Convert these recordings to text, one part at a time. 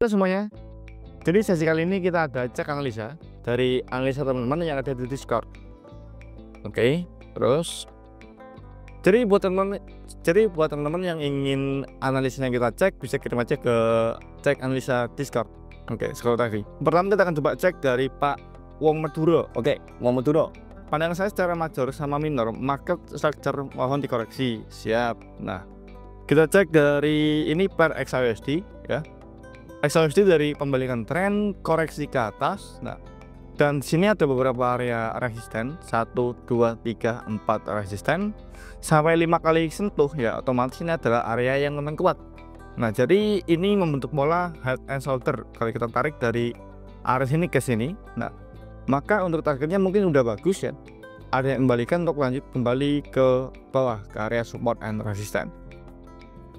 Halo semuanya. Jadi sesi kali ini kita ada cek analisa dari analisa teman-teman yang ada di Discord. Oke, terus jadi buat teman-teman yang ingin analisanya kita cek, bisa kirim aja ke cek analisa Discord. Oke, scroll tadi. Pertama kita akan coba cek dari Pak Wong Maduro. Oke, Wong Maduro. Pandangan saya secara major sama minor, market structure mohon dikoreksi. Siap. Nah, kita cek dari ini per XAUSD ya. XAUSD dari pembalikan tren koreksi ke atas. Nah, dan sini ada beberapa area resisten 1, 2, 3, 4 resisten sampai 5 kali sentuh ya, otomatis ini adalah area yang memang kuat. Nah, jadi ini membentuk pola head and shoulder kalau kita tarik dari area sini ke sini. Nah, maka untuk targetnya mungkin udah bagus ya, ada yang kembalikan untuk lanjut kembali ke bawah ke area support and resistance.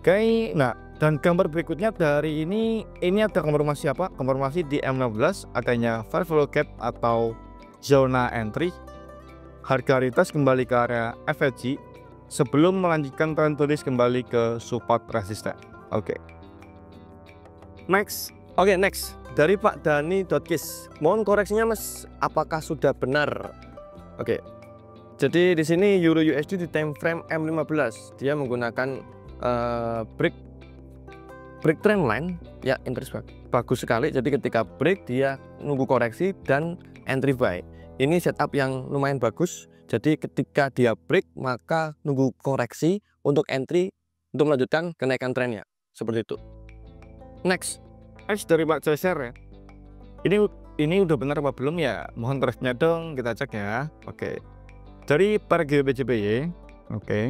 Oke, nah dan gambar berikutnya dari ini ada konfirmasi apa? Konfirmasi di M15 adanya fair value gap atau zona entry. Harga retas kembali ke area FHG sebelum melanjutkan tren tulis kembali ke support resisten. Oke. Next. Next. Dari Pak Dani.kis. Mohon koreksinya Mas, apakah sudah benar? Oke. Jadi di sini Euro USD di time frame M15 dia menggunakan break trend line ya, interest bagus sekali. Jadi ketika break dia nunggu koreksi dan entry buy. Ini setup yang lumayan bagus. Jadi ketika dia break maka nunggu koreksi untuk entry untuk melanjutkan kenaikan trennya seperti itu. Next Dari Pak Joser ya. Ini udah benar apa belum ya? Mohon terusnya dong, kita cek ya. Oke. Dari per GBJPY, oke.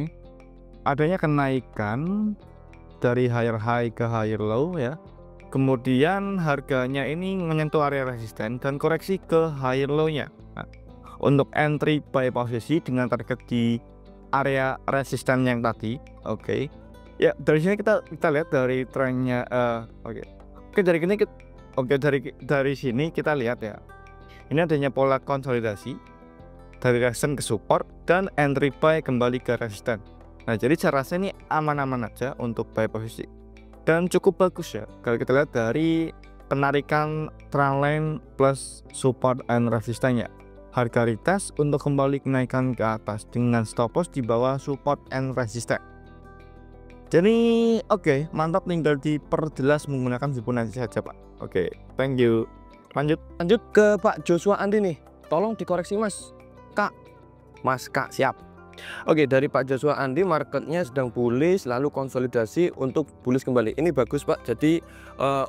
Adanya kenaikan dari higher high ke higher low ya. Kemudian harganya ini menyentuh area resisten dan koreksi ke higher low-nya. Nah, untuk entry buy posisi dengan target di area resisten yang tadi. Oke. Ya, dari sini kita lihat dari trennya dari sini kita lihat ya. Ini adanya pola konsolidasi dari resisten ke support dan entry buy kembali ke resisten. Nah, jadi saya rasa ini aman-aman aja untuk buy posisi dan cukup bagus ya kalau kita lihat dari penarikan trend line plus support and resistannya. Harga retest untuk kembali kenaikan ke atas dengan stop loss di bawah support and resistance. Jadi oke, mantap, tinggal diperjelas menggunakan Fibonacci saja Pak. Oke, thank you. Lanjut ke Pak Joshua Andi nih. Tolong dikoreksi Mas Kak. Mas Kak, siap. Oke, dari Pak Joshua Andi, marketnya sedang bullish lalu konsolidasi untuk bullish kembali. Ini bagus Pak. Jadi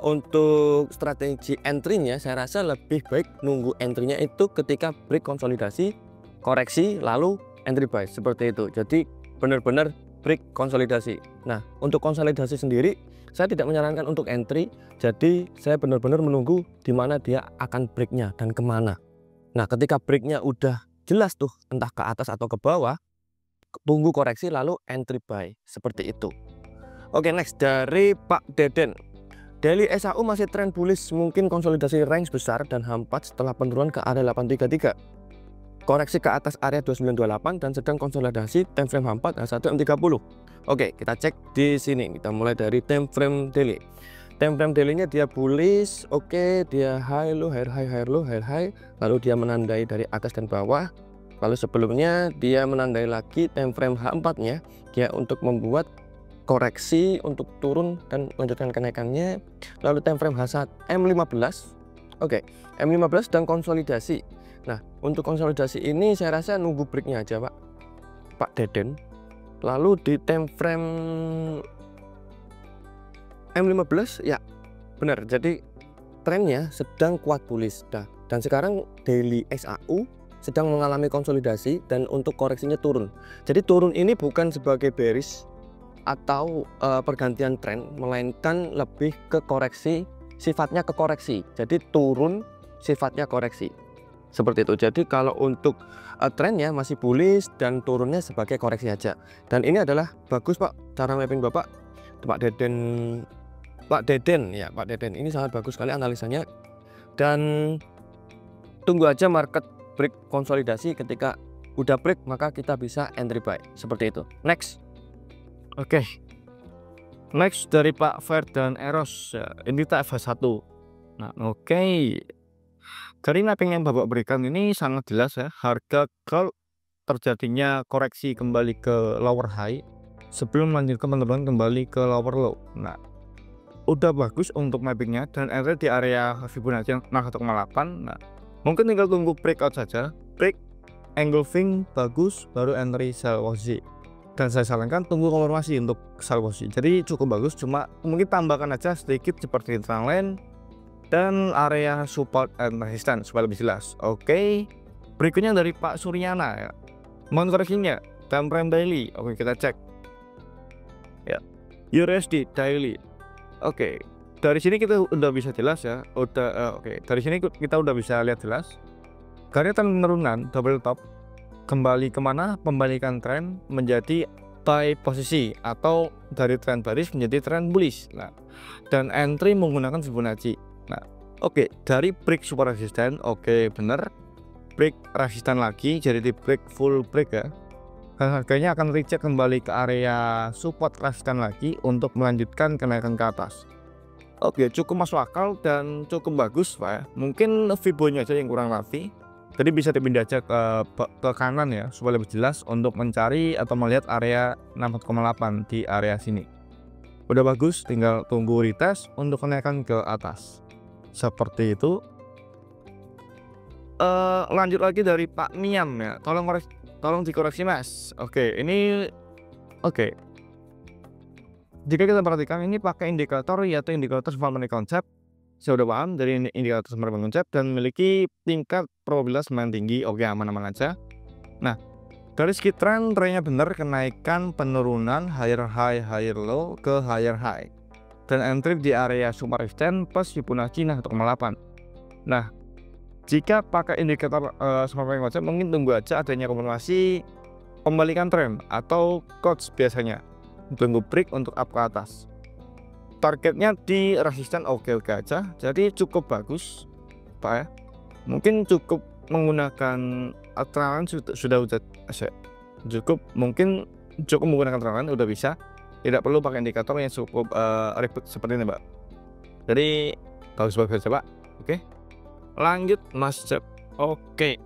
untuk strategi entry-nya saya rasa lebih baik nunggu entry-nya itu ketika break konsolidasi, koreksi lalu entry buy seperti itu. Jadi benar-benar break konsolidasi. Nah, untuk konsolidasi sendiri saya tidak menyarankan untuk entry. Jadi saya benar-benar menunggu di mana dia akan breaknya dan kemana. Nah, ketika breaknya udah jelas tuh entah ke atas atau ke bawah, tunggu koreksi lalu entry buy seperti itu. Oke, next dari Pak Deden. Daily SAU masih tren bullish, mungkin konsolidasi range besar dan hampat setelah penurunan ke area 833. Koreksi ke atas area 2928 dan sedang konsolidasi time frame hampat H1 M30. Oke, kita cek di sini. Kita mulai dari time frame daily. Time frame daily-nya dia bullish. Oke, dia high low, high high, high low, high high. Lalu dia menandai dari atas dan bawah. Lalu sebelumnya dia menandai lagi time frame H4-nya, dia untuk membuat koreksi untuk turun dan melanjutkan kenaikannya. Lalu time frame H1 M15. Oke, M15 dan konsolidasi. Nah, untuk konsolidasi ini saya rasa nunggu breaknya aja Pak Deden. Lalu di time frame M15 ya benar. Jadi trennya sedang kuat bullish. Dan sekarang daily SAU sedang mengalami konsolidasi dan untuk koreksinya turun. Jadi turun ini bukan sebagai bearish atau pergantian tren, melainkan lebih ke koreksi, sifatnya ke koreksi. Jadi turun sifatnya koreksi. Seperti itu. Jadi kalau untuk trennya masih bullish dan turunnya sebagai koreksi aja. Dan ini adalah bagus Pak cara mapping Bapak. Pak Deden ini sangat bagus sekali analisanya. Dan tunggu aja market break konsolidasi, ketika udah break maka kita bisa entry buy seperti itu. Next. Oke. Next dari Pak Ferdan Eros ya, ini kita FH1. Nah, oke. Dari mapping yang Bapak berikan ini sangat jelas ya, harga gold terjadinya koreksi kembali ke lower high sebelum melanjutkan penurunan kembali ke lower low. Nah, udah bagus untuk mappingnya dan entry di area Fibonacci 1,8. Nah, mungkin tinggal tunggu breakout saja. Break engulfing bagus baru entry sell posisi. Dan saya sarankan tunggu konfirmasi untuk sell posisi. Jadi cukup bagus, cuma mungkin tambahkan aja sedikit seperti trend line dan area support and resistance supaya lebih jelas. Oke. Berikutnya dari Pak Suryana ya. Mohon koreksinya time frame daily. Oke, kita cek. Ya. USD daily. Oke. Dari sini kita udah bisa jelas ya. Oke. Dari sini kita udah bisa lihat jelas. Karena penurunan double top kembali kemana? Pembalikan tren menjadi buy posisi atau dari tren bearish menjadi tren bullish. Nah, dan entry menggunakan Fibonacci. Nah, oke, dari break super resisten, oke bener. Break resisten lagi, jadi di break full break ya. Dan harganya akan reject kembali ke area support resisten lagi untuk melanjutkan kenaikan ke atas. Oke, cukup masuk akal dan cukup bagus Pak ya. Mungkin Fibonya aja yang kurang rapi. Jadi bisa dipindah aja ke kanan ya supaya lebih jelas untuk mencari atau melihat area 6,8 di area sini. Udah bagus, tinggal tunggu retest untuk kenaikan ke atas. Seperti itu. Lanjut lagi dari Pak Miam ya. Tolong dikoreksi Mas. Oke, ini oke. Jika kita perhatikan ini pakai indikator yaitu indikator smart money concept. Saya udah paham dari indikator smart money concept dan memiliki tingkat probabilitas lumayan tinggi. Oke, aman-aman aja. Nah, dari segi trennya benar, kenaikan penurunan higher high higher low ke higher high dan entry di area super resistance plus Fibonacci 1,8. Nah, jika pakai indikator smart money concept mungkin tunggu aja adanya konfirmasi pembalikan tren atau coach biasanya. Tunggu break untuk up ke atas. Targetnya di resisten oke-oke aja, jadi cukup bagus Pak ya. Mungkin cukup menggunakan trend sudah cukup, mungkin cukup menggunakan trend udah bisa, tidak perlu pakai indikator yang cukup ribet seperti ini Pak. Jadi bagus-bagus aja Pak. Oke, lanjut Mas Cep. Oke,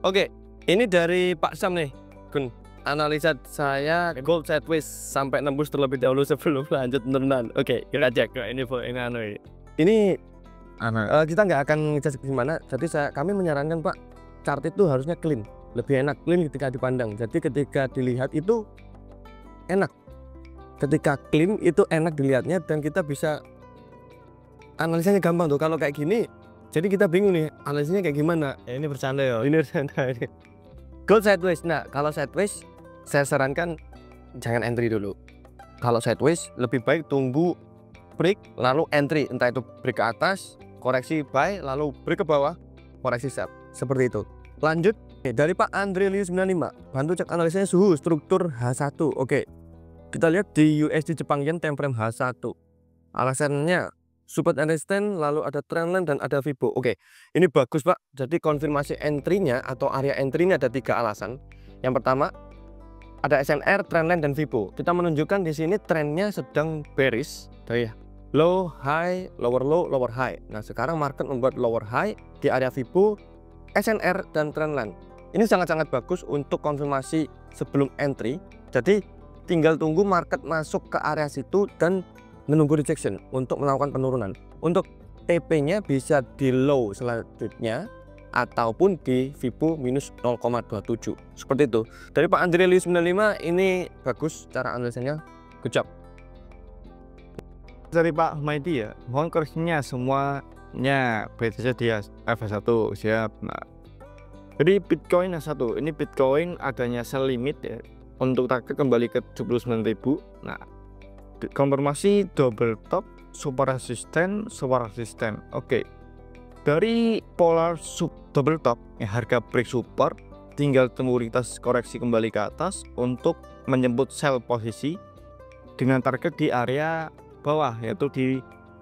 ini dari Pak Sam nih Gun. Analisa saya gold sideways sampai nembus terlebih dahulu sebelum lanjut penurunan. Oke, kita cek ini kita nggak akan ngecek gimana. Jadi kami menyarankan Pak, chart itu harusnya clean, lebih enak clean ketika dipandang. Jadi ketika dilihat itu enak, ketika clean itu enak dilihatnya dan kita bisa analisanya gampang tuh. Kalau kayak gini, jadi kita bingung nih analisanya kayak gimana. Ya, ini bercanda ya. Ini bercanda ini. Gold sideways. Nah, kalau sideways saya sarankan jangan entry dulu. Kalau sideways lebih baik tunggu break lalu entry, entah itu break ke atas, koreksi buy, lalu break ke bawah, koreksi sell. Seperti itu. Lanjut dari Pak Andrelius 95. Bantu cek analisanya suhu struktur H1. Oke. Kita lihat di USD Jepang Yen time frame H1. Alasannya support and resistance, lalu ada trendline dan ada Fibo. Oke, ini bagus Pak. Jadi konfirmasi entry-nya atau area entry-nya ada 3 alasan. Yang pertama ada SNR, trendline dan Fibo. Kita menunjukkan di sini trennya sedang bearish dari low high, lower low, lower high. Nah, sekarang market membuat lower high di area Fibo, SNR dan trendline. Ini sangat-sangat bagus untuk konfirmasi sebelum entry. Jadi tinggal tunggu market masuk ke area situ dan menunggu rejection untuk melakukan penurunan. Untuk TP-nya bisa di low selanjutnya ataupun di Fibo minus 0,27 seperti itu. Dari Pak Andrelius 95 ini bagus cara analisanya, good job. Dari Pak Maidi ya, mohon koreksinya semuanya BTC dia FH1 siap. Nah, jadi Bitcoin H1 ini Bitcoin adanya sell limit ya untuk target kembali ke 79.000. Nah, konfirmasi double top super resisten. Oke, dari polar double top ya, harga break support tinggal tunggu retest koreksi kembali ke atas untuk menjemput sell posisi dengan target di area bawah yaitu di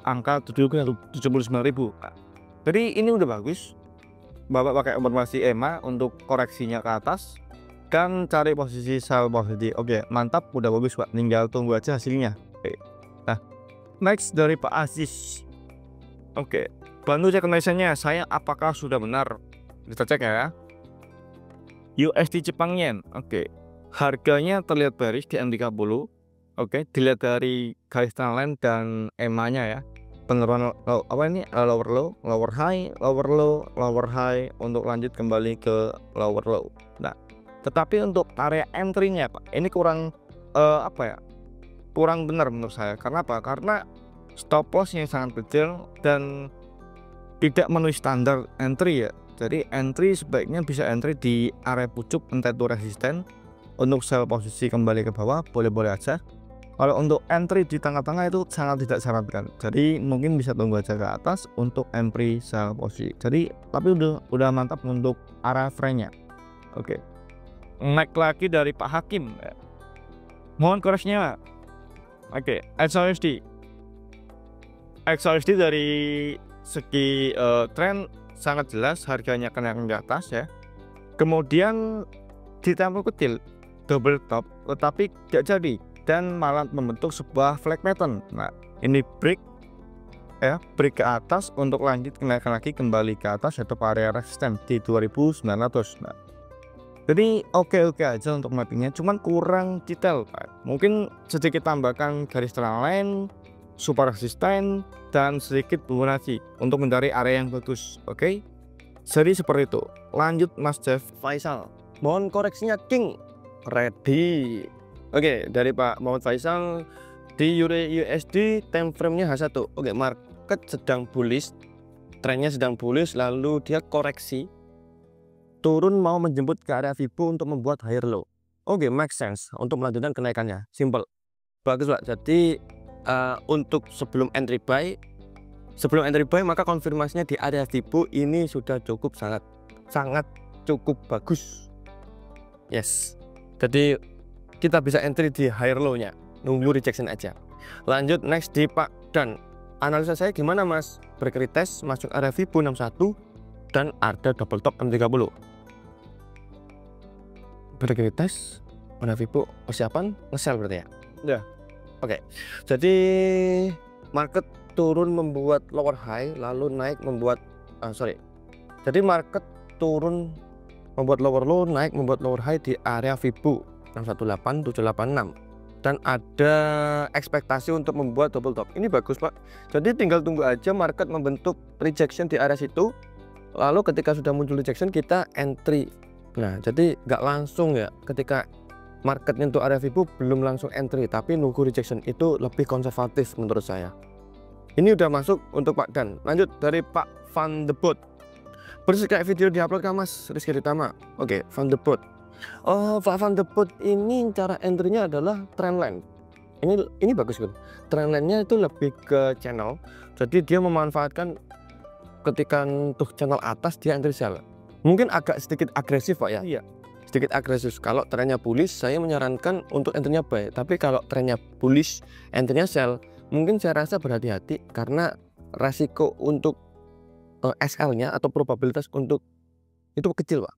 angka 79.000. Nah, jadi ini udah bagus Bapak pakai konfirmasi EMA untuk koreksinya ke atas kan cari posisi sell posisi. Oke, mantap, udah bagus Pak, tinggal tunggu aja hasilnya. Oke. Nah, Next dari Pak Aziz. Oke, bantu cek analisanya saya apakah sudah benar. Kita cek ya. USD Jepang Yen. Oke. Harganya terlihat bearish di M30. Oke, dilihat dari garis trendline dan EMA-nya ya. Penurunan apa ini? Lower low, lower high, lower low, lower high untuk lanjut kembali ke lower low. Nah, tetapi untuk area entry-nya Pak, ini kurang apa ya? Kurang benar menurut saya. Karena apa? Karena stop loss-nya sangat kecil dan tidak memenuhi standar entry ya. Jadi entry sebaiknya bisa entry di area pucuk entah itu resisten. Untuk sell posisi kembali ke bawah boleh-boleh aja. Kalau untuk entry di tengah-tengah itu sangat tidak sarankan. Jadi mungkin bisa tunggu aja ke atas untuk entry sell posisi. Jadi tapi udah mantap untuk area frame-nya. Oke. Naik lagi dari Pak Hakim. Mohon koreksinya. Oke, XOSD. XOSD dari segi tren sangat jelas harganya kena ke atas ya. Kemudian di tempo kecil double top tetapi tidak jadi dan malah membentuk sebuah flag pattern. Nah, ini break ya, break ke atas untuk lanjut kenaikan lagi kembali ke atas atau area resisten di 2900. Nah, jadi oke aja untuk mappingnya, cuman kurang detail Pak. Mungkin sedikit tambahkan garis trendline, super resisten dan sedikit Fibonacci untuk mencari area yang bagus. Oke. Jadi seperti itu. Lanjut Mas Jeff Faisal. Mohon koreksinya King. Ready. Oke, dari Pak Muhammad Faisal di USD time frame-nya H1. Oke, market sedang bullish. Trennya sedang bullish lalu dia koreksi. Turun mau menjemput ke area Fibo untuk membuat higher low. Oke, make sense untuk melanjutkan kenaikannya. Simple. Bagus, Pak. Jadi untuk sebelum entry buy maka konfirmasinya di area Fibo ini sudah cukup sangat cukup bagus. Yes. Jadi kita bisa entry di higher low-nya, nunggu rejection aja. Lanjut next di Pak Dan. Analisa saya gimana Mas? Break retest masuk area Fibo 61 dan ada double top M30. Break retest area Fibo persiapan nge-sell berarti ya? Ya. Oke. Jadi market turun membuat lower high lalu naik membuat Jadi market turun membuat lower low, naik membuat lower high di area Fibo 618786 dan ada ekspektasi untuk membuat double top. Ini bagus Pak. Jadi tinggal tunggu aja market membentuk rejection di area situ, lalu ketika sudah muncul rejection kita entry. Nah, jadi nggak langsung ya, ketika market nyentuh area Fibo belum langsung entry, tapi nunggu rejection itu lebih konservatif menurut saya. Ini udah masuk untuk Pak Dan. Lanjut dari Pak Van de Boot. Persis kayak video diupload kan Mas Rizky Ditama. Oke, Van de Boot. Pak Van de Boot ini cara entry-nya adalah trendline. Ini bagus kan. Trendline-nya itu lebih ke channel. Jadi dia memanfaatkan ketika untuk channel atas dia entry sell. Mungkin agak sedikit agresif Pak ya. Iya. Sedikit agresif. Kalau trennya bullish saya menyarankan untuk entry-nya buy. Tapi kalau trennya bullish, entry-nya sell, mungkin saya rasa berhati-hati karena resiko untuk SL-nya atau probabilitas untuk itu kecil Pak.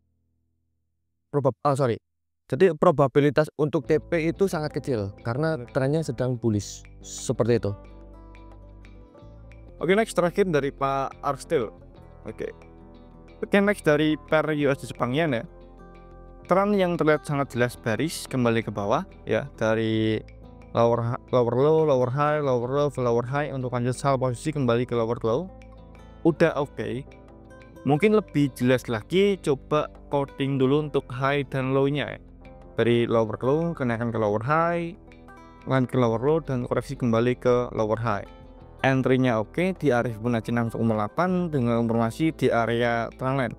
Jadi probabilitas untuk TP itu sangat kecil karena trennya sedang bullish seperti itu. Oke, next terakhir dari Pak Arstil. Oke, next dari pair USD Jepang Yen ya. Tren yang terlihat sangat jelas bearish kembali ke bawah ya, dari lower low, lower high, lower low, lower high untuk lanjut sell posisi kembali ke lower low. Udah oke. Mungkin lebih jelas lagi coba coding dulu untuk high dan low-nya ya. Dari lower low kenaikan ke lower high, lanjut ke lower low dan koreksi kembali ke lower high. Entry-nya oke di area Fibonacci 6,8 dengan informasi di area trendline.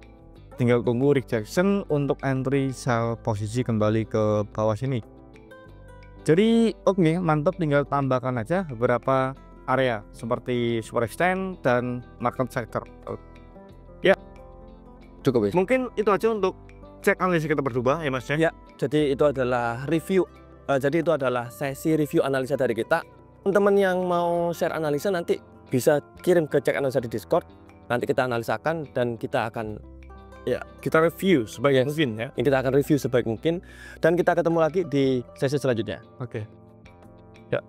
Tinggal tunggu rejection untuk entry sell posisi kembali ke bawah sini. Jadi oke, mantap, tinggal tambahkan aja beberapa area seperti super extend dan market sector. Ya, Cukup ya. mungkin itu aja untuk cek analisa kita berdua ya Mas ya. Ya, jadi itu adalah review. Jadi itu adalah sesi review analisa dari kita. Teman-teman yang mau share analisa nanti bisa kirim ke cek analisa di Discord. Nanti kita analisakan dan kita akan Kita review sebaik mungkin ya. kita akan review sebaik mungkin dan kita ketemu lagi di sesi selanjutnya. Oke. Ya.